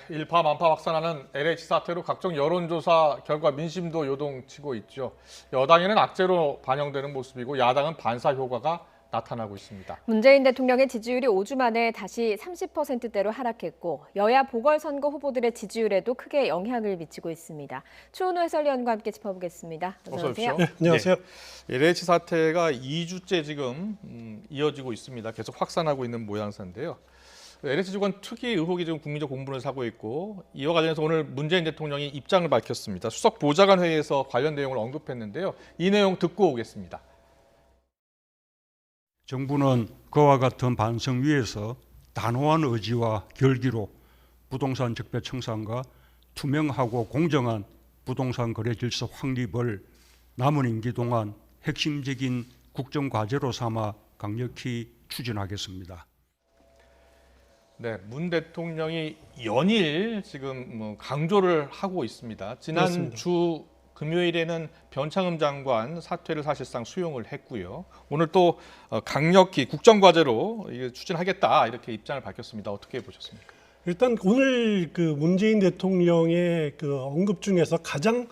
일파만파 확산하는 LH 사태로 각종 여론조사 결과 민심도 요동치고 있죠. 여당에는 악재로 반영되는 모습이고 야당은 반사 효과가 나타나고 있습니다. 문재인 대통령의 지지율이 5주 만에 다시 30%대로 하락했고 여야 보궐선거 후보들의 지지율에도 크게 영향을 미치고 있습니다. 추은호 해설위원과 함께 짚어보겠습니다. 어서 오십시오. 네, 안녕하세요. 네, LH 사태가 2주째 지금 이어지고 있습니다. 계속 확산하고 있는 모양새인데요. LH 주관 특이 의혹이 지금 국민적 공분을 사고 있고 이와 관련해서 오늘 문재인 대통령이 입장을 밝혔습니다. 수석 보좌관 회의에서 관련 내용을 언급했는데요. 이 내용 듣고 오겠습니다. 정부는 그와 같은 반성 위에서 단호한 의지와 결기로 부동산 적폐 청산과 투명하고 공정한 부동산 거래 질서 확립을 남은 임기 동안 핵심적인 국정 과제로 삼아 강력히 추진하겠습니다. 네, 문 대통령이 연일 지금 강조를 하고 있습니다. 지난 그렇습니다. 주 금요일에는 변창흠 장관 사퇴를 사실상 수용을 했고요. 오늘 또 강력히 국정과제로 추진하겠다 이렇게 입장을 밝혔습니다. 어떻게 보셨습니까? 일단 오늘 그 문재인 대통령의 그 언급 중에서 가장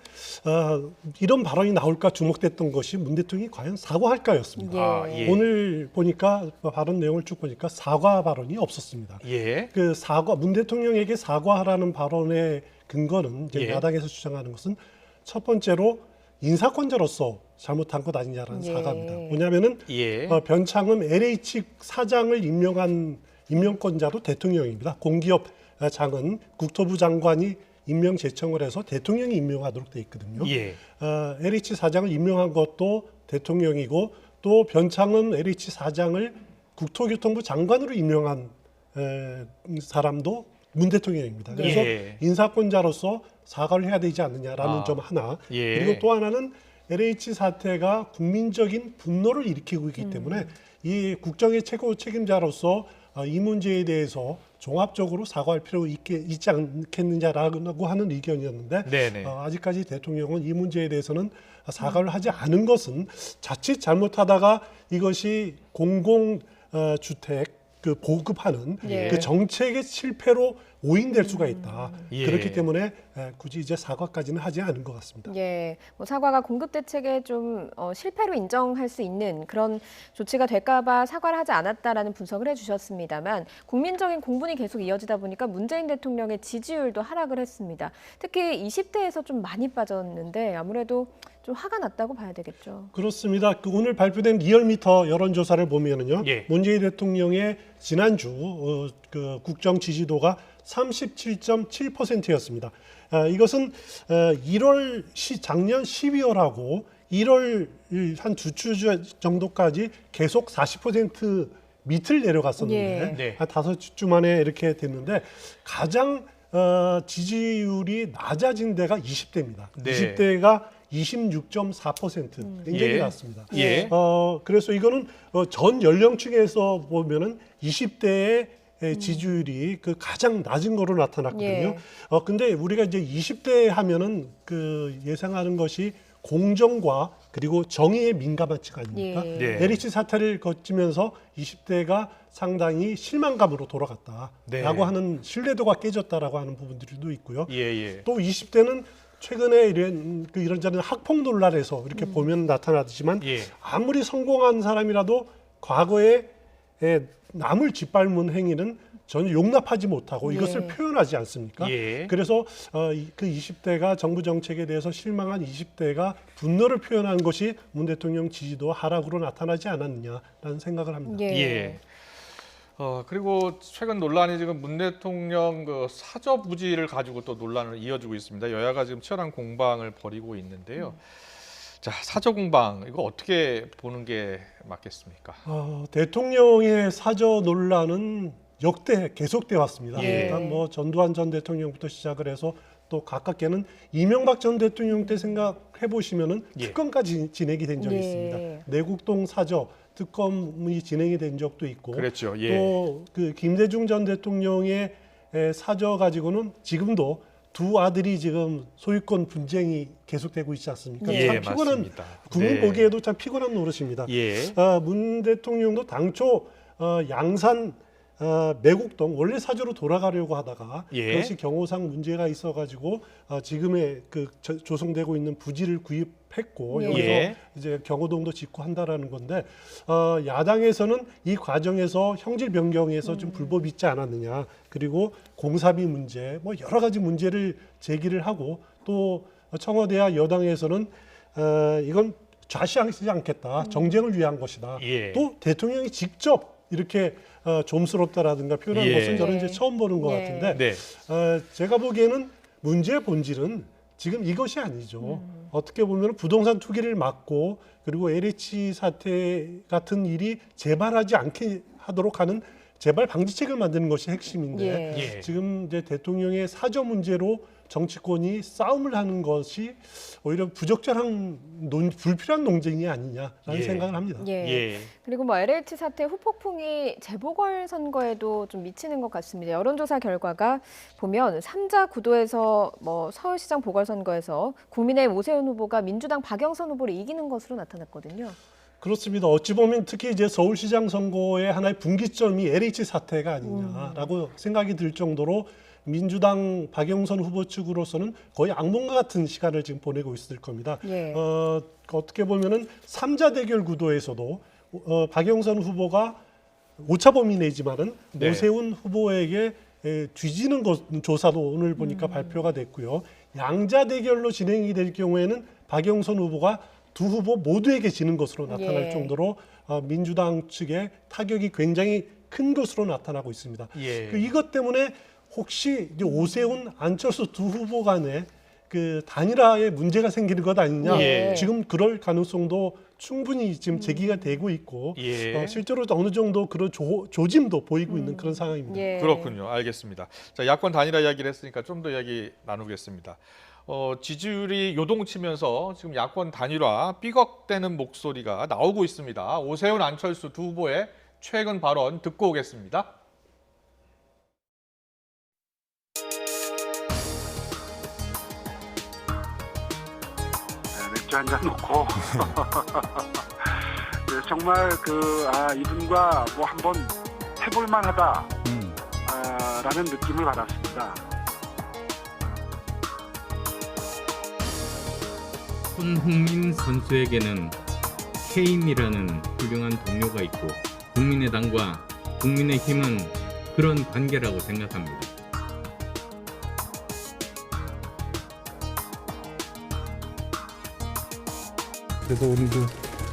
이런 발언이 나올까 주목됐던 것이 문 대통령이 과연 사과할까였습니다. 예. 오늘 보니까 발언 내용을 쭉 보니까 사과 발언이 없었습니다. 예. 그 문 대통령에게 사과하라는 발언의 근거는 이제 예. 야당에서 주장하는 것은 첫 번째로 인사권자로서 잘못한 것 아니냐라는 예. 사과입니다. 뭐냐면은 예. 변창흠 LH 사장을 임명한 임명권자도 대통령입니다. 공기업 장은 국토부 장관이 임명 제청을 해서 대통령이 임명하도록 돼 있거든요. 예. LH 사장을 임명한 것도 대통령이고 또 변창흠 LH 사장을 국토교통부 장관으로 임명한 사람도 문 대통령입니다. 그래서 예. 인사권자로서 사과를 해야 되지 않느냐라는 아. 점 하나. 예. 그리고 또 하나는 LH 사태가 국민적인 분노를 일으키고 있기 때문에 이 국정의 최고 책임자로서 이 문제에 대해서 종합적으로 사과할 필요가 있지 않겠느냐라고 하는 의견이었는데 네네. 아직까지 대통령은 이 문제에 대해서는 사과를 하지 않은 것은 자칫 잘못하다가 이것이 공공주택 그 보급하는 예. 그 정책의 실패로 오인될 수가 있다. 예. 그렇기 때문에 굳이 이제 사과까지는 하지 않은 것 같습니다. 예, 뭐 사과가 공급 대책에 좀 실패로 인정할 수 있는 그런 조치가 될까봐 사과를 하지 않았다라는 분석을 해주셨습니다만 국민적인 공분이 계속 이어지다 보니까 문재인 대통령의 지지율도 하락을 했습니다. 특히 20대에서 좀 많이 빠졌는데 아무래도 좀 화가 났다고 봐야 되겠죠. 그렇습니다. 그 오늘 발표된 리얼미터 여론조사를 보면은요, 예. 문재인 대통령의 지난주 그 국정 지지도가 37.7%였습니다. 이것은 작년 12월하고 1월 한 두 주 정도까지 계속 40% 밑을 내려갔었는데 예. 네. 한 5주 만에 이렇게 됐는데 가장 지지율이 낮아진 데가 20대입니다. 네. 20대가 26.4% 굉장히 예. 낮습니다. 예. 그래서 이거는 전 연령층에서 보면은 20대의 지지율이 그 가장 낮은 거로 나타났거든요. 예. 근데 우리가 이제 20대 하면은 그 예상하는 것이 공정과 그리고 정의에 민감한 층 아닙니까? 예. 네. LH 사태를 거치면서 20대가 상당히 실망감으로 돌아갔다라고 네. 하는 신뢰도가 깨졌다라고 하는 부분들도 있고요. 예. 예. 또 20대는 최근에 이런저런 학폭 논란에서 이렇게 보면 나타나지만 예. 아무리 성공한 사람이라도 과거에 남을 짓밟는 행위는 전혀 용납하지 못하고 이것을 예. 표현하지 않습니까? 예. 그래서 그 20대가 정부 정책에 대해서 실망한 20대가 분노를 표현한 것이 문 대통령 지지도 하락으로 나타나지 않았느냐라는 생각을 합니다. 예. 예. 그리고 최근 논란이 지금 문 대통령 그 사저 부지를 가지고 또 논란을 이어지고 있습니다. 여야가 지금 치열한 공방을 벌이고 있는데요. 자, 사저 공방 이거 어떻게 보는 게 맞겠습니까? 대통령의 사저 논란은 역대 계속돼 왔습니다. 예. 일단 뭐 전두환 전 대통령부터 시작을 해서 또 가깝게는 이명박 전 대통령 때 생각해 보시면은 예. 특검까지 진행이 된 적이 예. 있습니다. 내곡동 사저 특검이 진행이 된 적도 있고 그랬죠. 예. 또 그 김대중 전 대통령의 사저 가지고는 지금도 두 아들이 지금 소유권 분쟁이 계속되고 있지 않습니까? 예, 참 피곤한 맞습니다. 국민 네. 보기에도 참 피곤한 노릇입니다. 예. 문 대통령도 당초 양산 매국동 원래 사주로 돌아가려고 하다가 예. 그것이 경호상 문제가 있어가지고 지금의 그 조성되고 있는 부지를 구입했고 예. 여기서 예. 이제 경호동도 짓고 한다라는 건데 야당에서는 이 과정에서 형질 변경에서 좀 불법이 있지 않았느냐, 그리고 공사비 문제 뭐 여러 가지 문제를 제기를 하고, 또 청와대와 여당에서는 이건 좌시하지 않겠다, 정쟁을 위한 것이다. 예. 또 대통령이 직접 이렇게 좀스럽다라든가 표현한 예. 것은 저는 이제 예. 처음 보는 것 예. 같은데 네. 제가 보기에는 문제의 본질은 지금 이것이 아니죠. 어떻게 보면 부동산 투기를 막고, 그리고 LH 사태 같은 일이 재발하지 않게 하도록 하는 재발 방지책을 만드는 것이 핵심인데 예. 예. 지금 이제 대통령의 사저 문제로 정치권이 싸움을 하는 것이 오히려 부적절한 불필요한 논쟁이 아니냐라는 예. 생각을 합니다. 예. 예. 그리고 뭐 LH 사태 후폭풍이 재보궐 선거에도 좀 미치는 것 같습니다. 여론조사 결과가 보면 3자 구도에서 뭐 서울시장 보궐선거에서 국민의 오세훈 후보가 민주당 박영선 후보를 이기는 것으로 나타났거든요. 그렇습니다. 어찌 보면 특히 이제 서울시장 선거의 하나의 분기점이 LH 사태가 아니냐라고 생각이 들 정도로 민주당 박영선 후보 측으로서는 거의 악몽과 같은 시간을 지금 보내고 있을 겁니다. 예. 어떻게 보면은 3자 대결 구도에서도 박영선 후보가 오차 범위 내지만은 네. 오세훈 후보에게 뒤지는 조사도 오늘 보니까 발표가 됐고요. 양자 대결로 진행이 될 경우에는 박영선 후보가 두 후보 모두에게 지는 것으로 나타날 예. 정도로 민주당 측의 타격이 굉장히 큰 것으로 나타나고 있습니다. 예. 이것 때문에 혹시 이제 오세훈, 안철수 두 후보 간에 그 단일화에 문제가 생기는 것 아니냐? 예. 지금 그럴 가능성도 충분히 지금 제기가 되고 있고 예. 실제로 어느 정도 그런 조짐도 보이고 있는 그런 상황입니다. 예. 그렇군요. 알겠습니다. 자, 야권 단일화 이야기를 했으니까 좀 더 이야기 나누겠습니다. 지지율이 요동치면서 지금 야권 단일화 삐걱대는 목소리가 나오고 있습니다. 오세훈, 안철수 두 후보의 최근 발언 듣고 오겠습니다. 맥주 한 잔 놓고 네, 정말 이분과 뭐 한번 해볼 만하다 라는 느낌을 받았습니다. 손흥민 선수에게는 케인이라는 훌륭한 동료가 있고 국민의당과 국민의힘은 그런 관계라고 생각합니다. 그래서 오늘도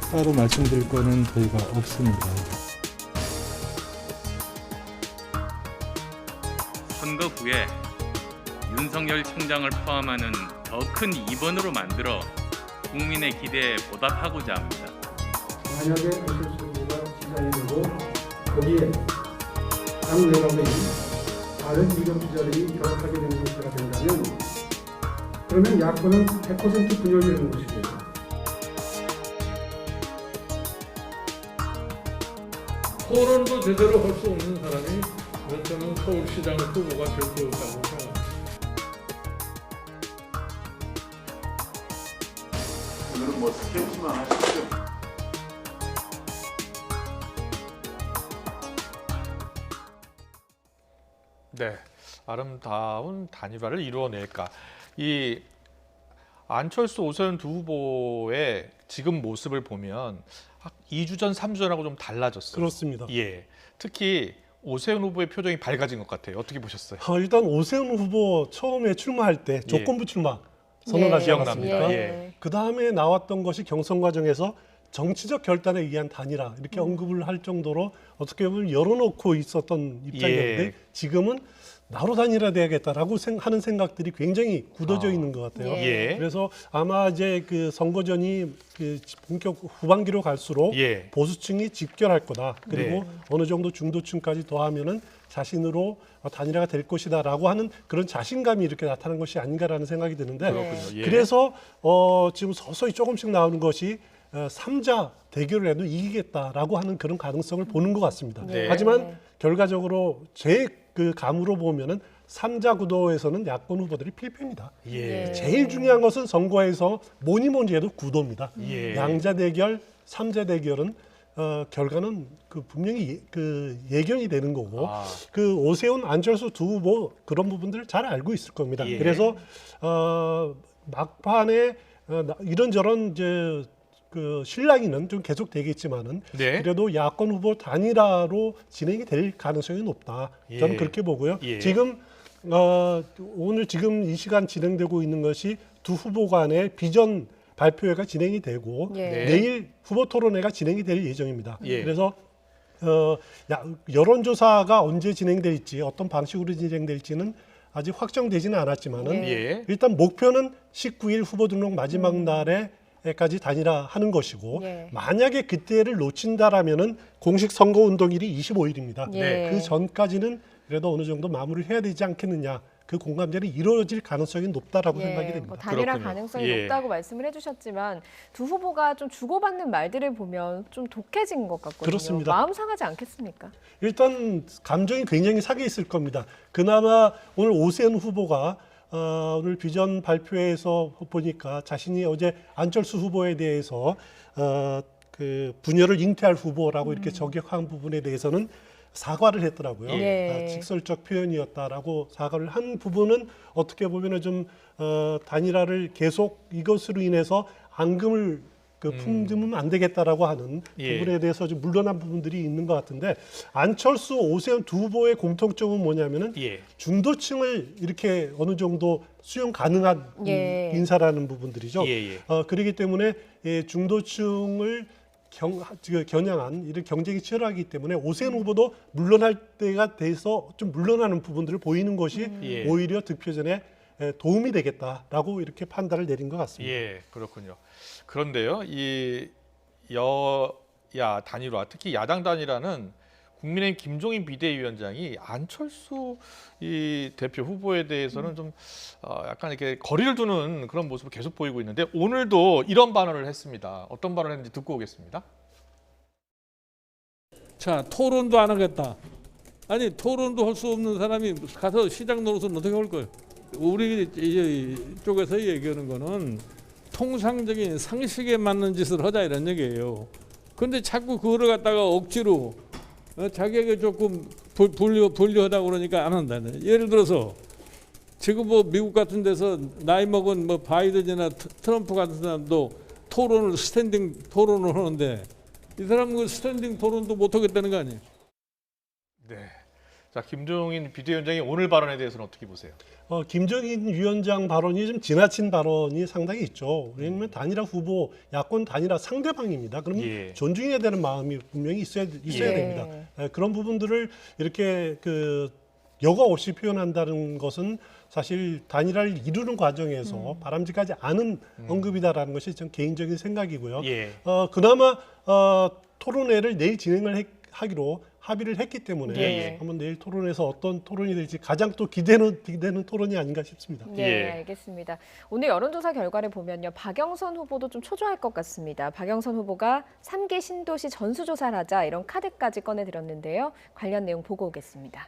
따로 말씀드릴 거는 저희가 없습니다. 선거 후에 윤석열 총장을 포함하는 더 큰 2번으로 만들어 국민의 기대에 보답하고자 합니다. 만약에 안철수 후보가 지장이 되고 거기에 당 내각의 다른 유력 주자들이 결합하게 되는 것이 된다면 그러면 야권은 100% 분열되는 것이죠. 토론도 제대로 할 수 없는 사람이 저는 서울시장 후보가 될 수 없다고 생각합니다. 오늘은 뭐 스케치만 하시죠. 네, 아름다운 단일화를 이루어낼까. 이 안철수, 오세훈 두 후보의 지금 모습을 보면 2주 전, 3주 전하고 좀 달라졌어요. 그렇습니다. 예, 특히 오세훈 후보의 표정이 밝아진 것 같아요. 어떻게 보셨어요? 일단 오세훈 후보 처음에 출마할 때 조건부 출마 선언하지 기억납니다. 않았습니까? 예. 그 다음에 나왔던 것이 경선 과정에서 정치적 결단에 의한 단일화 이렇게 언급을 할 정도로 어떻게 보면 열어놓고 있었던 입장이었는데 예. 지금은 나로 단일화돼야겠다라고 하는 생각들이 굉장히 굳어져 있는 것 같아요. 예. 그래서 아마 이제 그 선거전이 그 본격 후반기로 갈수록 예. 보수층이 집결할 거다. 그리고 네. 어느 정도 중도층까지 더하면은 자신으로 단일화가 될 것이다라고 하는 그런 자신감이 이렇게 나타난 것이 아닌가라는 생각이 드는데 그렇군요. 예. 그래서 지금 서서히 조금씩 나오는 것이 3자 대결을 해도 이기겠다라고 하는 그런 가능성을 보는 것 같습니다. 네. 하지만 결과적으로 제 그 감으로 보면은 3자 구도에서는 야권 후보들이 필패입니다. 예. 제일 중요한 것은 선거에서 뭐니 해도 구도입니다. 예. 양자 대결, 3자 대결은 결과는 그 분명히 그 예견이 되는 거고 아. 그 오세훈 안철수 두 후보 그런 부분들을 잘 알고 있을 겁니다. 예. 그래서 막판에 이런저런 이제 그 실랑이는 좀 계속 되겠지만은 네. 그래도 야권 후보 단일화로 진행이 될 가능성이 높다. 저는 예. 그렇게 보고요. 예. 지금 오늘 지금 이 시간 진행되고 있는 것이 두 후보 간의 비전 발표회가 진행이 되고 예. 네. 내일 후보 토론회가 진행이 될 예정입니다. 예. 그래서 여론조사가 언제 진행될지 어떤 방식으로 진행될지는 아직 확정되지는 않았지만은 예. 예. 일단 목표는 19일 후보 등록 마지막 날에까지 단일화하는 것이고 예. 만약에 그때를 놓친다라면은 공식 선거 운동일이 25일입니다. 예. 그 전까지는 그래도 어느 정도 마무리를 해야 되지 않겠느냐. 그 공감대는 이루어질 가능성이 높다라고 생각이 됩니다. 뭐 단일화 그렇군요. 가능성이 예. 높다고 말씀을 해주셨지만 두 후보가 좀 주고받는 말들을 보면 좀 독해진 것 같거든요. 그렇습니다. 마음 상하지 않겠습니까? 일단 감정이 굉장히 상해 있을 겁니다. 그나마 오늘 오세훈 후보가 오늘 비전 발표에서 보니까 자신이 어제 안철수 후보에 대해서 그 분열을 잉태할 후보라고 이렇게 저격한 부분에 대해서는 사과를 했더라고요. 예. 직설적 표현이었다라고 사과를 한 부분은 어떻게 보면은 좀 단일화를 계속 이것으로 인해서 앙금을 품으면 안 되겠다라고 하는 예. 부분에 대해서 좀 물러난 부분들이 있는 것 같은데 안철수, 오세훈 두 후보의 공통점은 뭐냐면은 예. 중도층을 이렇게 어느 정도 수용 가능한 예. 인사라는 부분들이죠. 예, 예. 그렇기 때문에 중도층을 겨냥한 이런 경쟁이 치열하기 때문에 오세훈 후보도 물러날 때가 돼서 좀 물러나는 부분들을 보이는 것이 예. 오히려 득표전에 도움이 되겠다라고 이렇게 판단을 내린 것 같습니다. 예, 그렇군요. 그런데요, 이 여야 단일화, 특히 야당 단일화는 국민의힘 김종인 비대위원장이 안철수 이 대표 후보에 대해서는 좀 약간 이렇게 거리를 두는 그런 모습을 계속 보이고 있는데 오늘도 이런 발언을 했습니다. 어떤 발언을 했는지 듣고 오겠습니다. 자, 토론도 안 하겠다. 아니, 토론도 할 수 없는 사람이 가서 시장 노릇은 어떻게 할 거예요? 우리 쪽에서 얘기하는 거는 통상적인 상식에 맞는 짓을 하자 이런 얘기예요. 그런데 자꾸 그거를 갖다가 억지로 자기에게 조금 불리하다고 그러니까 안 한다네. 예를 들어서 지금 뭐 미국 같은 데서 나이 먹은 뭐 바이든이나 트럼프 같은 사람도 토론을 스탠딩 토론을 하는데 이 사람은 그 스탠딩 토론도 못 하겠다는 거 아니에요? 네. 자, 김종인 비대위원장이 오늘 발언에 대해서는 어떻게 보세요? 김종인 위원장 발언이 좀 지나친 발언이 상당히 있죠. 왜냐하면 단일화 후보, 야권 단일화 상대방입니다. 그러면 예. 존중해야 되는 마음이 분명히 있어야 예. 됩니다. 그런 부분들을 이렇게 여과 없이 표현한다는 것은 사실 단일화를 이루는 과정에서 바람직하지 않은 언급이다라는 것이 좀 개인적인 생각이고요. 예. 그나마 토론회를 내일 진행을 하기로 합의를 했기 때문에 예. 한번 내일 토론에서 어떤 토론이 될지 가장 또 기대되는 토론이 아닌가 싶습니다. 네, 예. 알겠습니다. 오늘 여론조사 결과를 보면요. 박영선 후보도 좀 초조할 것 같습니다. 박영선 후보가 3기 신도시 전수조사를 하자 이런 카드까지 꺼내들었는데요. 관련 내용 보고 오겠습니다.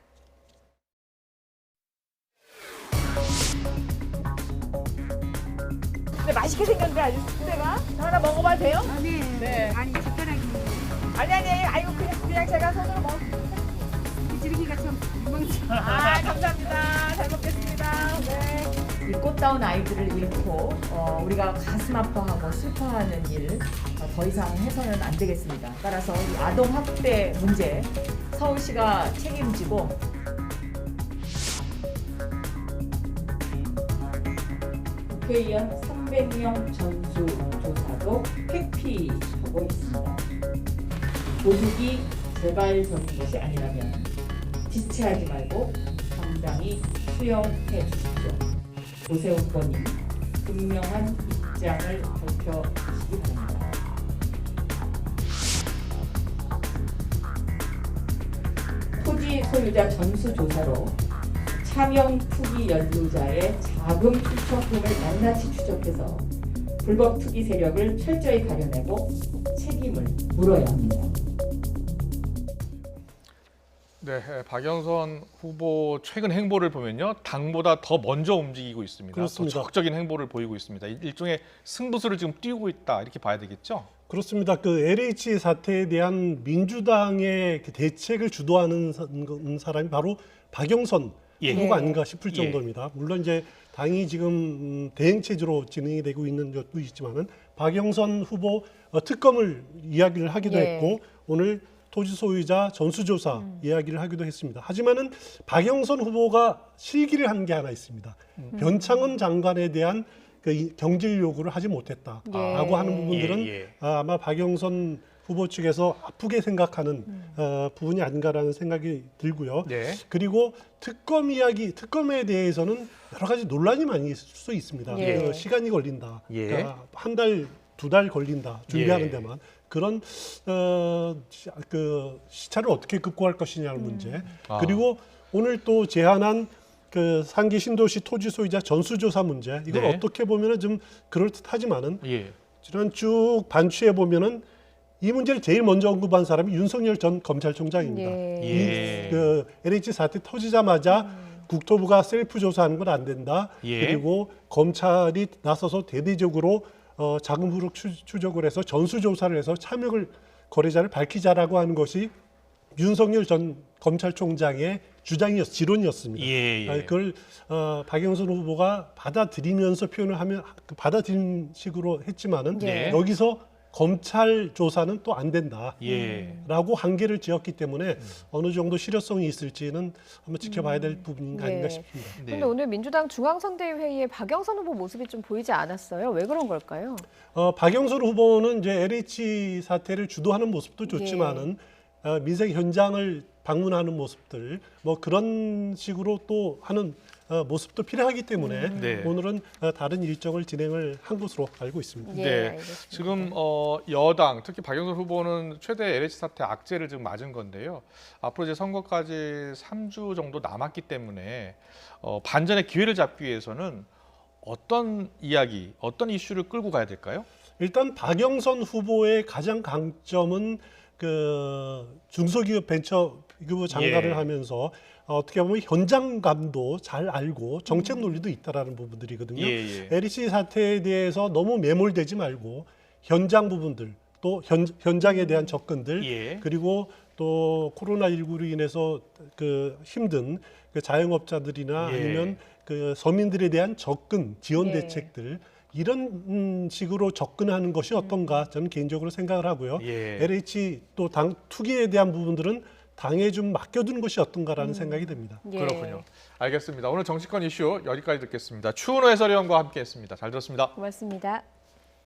근데 맛있게 생겼는데 아주 숙제가 하나 먹어봐도 돼요? 네. 네. 아니 젓가락이 아니 아이고 그냥 제가 손으로 먹. 비지르기가 좀 민망치. 아 감사합니다. 잘 먹겠습니다. 네. 이 꽃다운 아이들을 잃고 우리가 가슴 아파하고 슬퍼하는 일 더 이상 해서는 안 되겠습니다. 따라서 이 아동 학대 문제 서울시가 책임지고 국회의원 300명 전수조사도 회피하고 있습니다. 도둑이 재발적인 것이 아니라면 지체하지 말고 당당히 수용해 주십시오. 오세훈 후보님 분명한 입장을 밝혀주시기 바랍니다. 토지 소유자 전수조사로 차명 투기 연루자의 자금 추적금을 낱낱이 추적해서 불법 투기 세력을 철저히 가려내고 책임을 물어야 합니다. 네, 박영선 후보 최근 행보를 보면요, 당보다 더 먼저 움직이고 있습니다. 그렇습니다. 더 적극적인 행보를 보이고 있습니다. 일종의 승부수를 지금 띄우고 있다 이렇게 봐야 되겠죠? 그렇습니다. 그 LH 사태에 대한 민주당의 그 대책을 주도하는 사람이 바로 박영선 예. 후보가 아닌가 싶을 예. 정도입니다. 물론 이제 당이 지금 대행 체제로 진행이 되고 있는 것도 있지만은 박영선 후보 특검을 이야기를 하기도 예. 했고 오늘 토지 소유자 전수조사 이야기를 하기도 했습니다. 하지만은 박영선 후보가 실기를 한 게 하나 있습니다. 변창흠 장관에 대한 그 경질 요구를 하지 못했다라고 예. 하는 부분들은 예. 아마 박영선 후보 측에서 아프게 생각하는 부분이 아닌가라는 생각이 들고요. 네. 그리고 특검에 대해서는 여러 가지 논란이 많이 있을 수 있습니다. 예. 그 시간이 걸린다. 예. 그러니까 한 달, 2달 걸린다. 준비하는 예. 데만. 그런 그 시차를 어떻게 극복할 것이냐는 문제. 아. 그리고 오늘 또 제안한 그 상기 신도시 토지 소유자 전수조사 문제. 이걸 네. 어떻게 보면은 좀 그럴듯하지만은 예. 지난 쭉 반추해 보면은 이 문제를 제일 먼저 언급한 사람이 윤석열 전 검찰총장입니다. 예. 그 LH 사태 터지자마자 국토부가 셀프 조사하는 건 안 된다. 예. 그리고 검찰이 나서서 대대적으로 자금 흐름 추적을 해서 전수 조사를 해서 참여 거래자를 밝히자라고 하는 것이 윤석열 전 검찰총장의 지론이었습니다. 예. 그걸 박영선 후보가 받아들이면서 표현을 하면 받아들인 식으로 했지만은 네. 여기서 검찰 조사는 또 안 된다라고 예. 한계를 지었기 때문에 어느 정도 실효성이 있을지는 한번 지켜봐야 될 부분이 아닌가 네. 싶습니다. 네. 그런데 오늘 민주당 중앙선대위회의에 박영선 후보 모습이 좀 보이지 않았어요. 왜 그런 걸까요? 박영선 후보는 이제 LH 사태를 주도하는 모습도 좋지만은 민생 현장을 방문하는 모습들 뭐 그런 식으로 또 하는 모습도 필요하기 때문에 네. 오늘은 다른 일정을 진행을 한 것으로 알고 있습니다. 예, 네. 알겠습니다. 지금 여당 특히 박영선 후보는 최대 LH 사태 악재를 지금 맞은 건데요. 앞으로 이제 선거까지 3주 정도 남았기 때문에 반전의 기회를 잡기 위해서는 어떤 이야기, 어떤 이슈를 끌고 가야 될까요? 일단 박영선 후보의 가장 강점은 그 중소기업 벤처기업 장관을 예. 하면서 어떻게 보면 현장감도 잘 알고 정책 논리도 있다라는 부분들이거든요. 예. LH 사태에 대해서 너무 매몰되지 말고 현장 부분들 또 현장에 대한 접근들 예. 그리고 또 코로나19로 인해서 그 힘든 그 자영업자들이나 예. 아니면 그 서민들에 대한 접근 지원 예. 대책들 이런 식으로 접근하는 것이 어떤가 저는 개인적으로 생각을 하고요. 예. LH 또 당 투기에 대한 부분들은 당에 좀 맡겨두는 것이 어떤가라는 생각이 듭니다. 예. 그렇군요. 알겠습니다. 오늘 정치권 이슈 여기까지 듣겠습니다. 추은호 해설위원과 함께했습니다. 잘 들었습니다. 고맙습니다.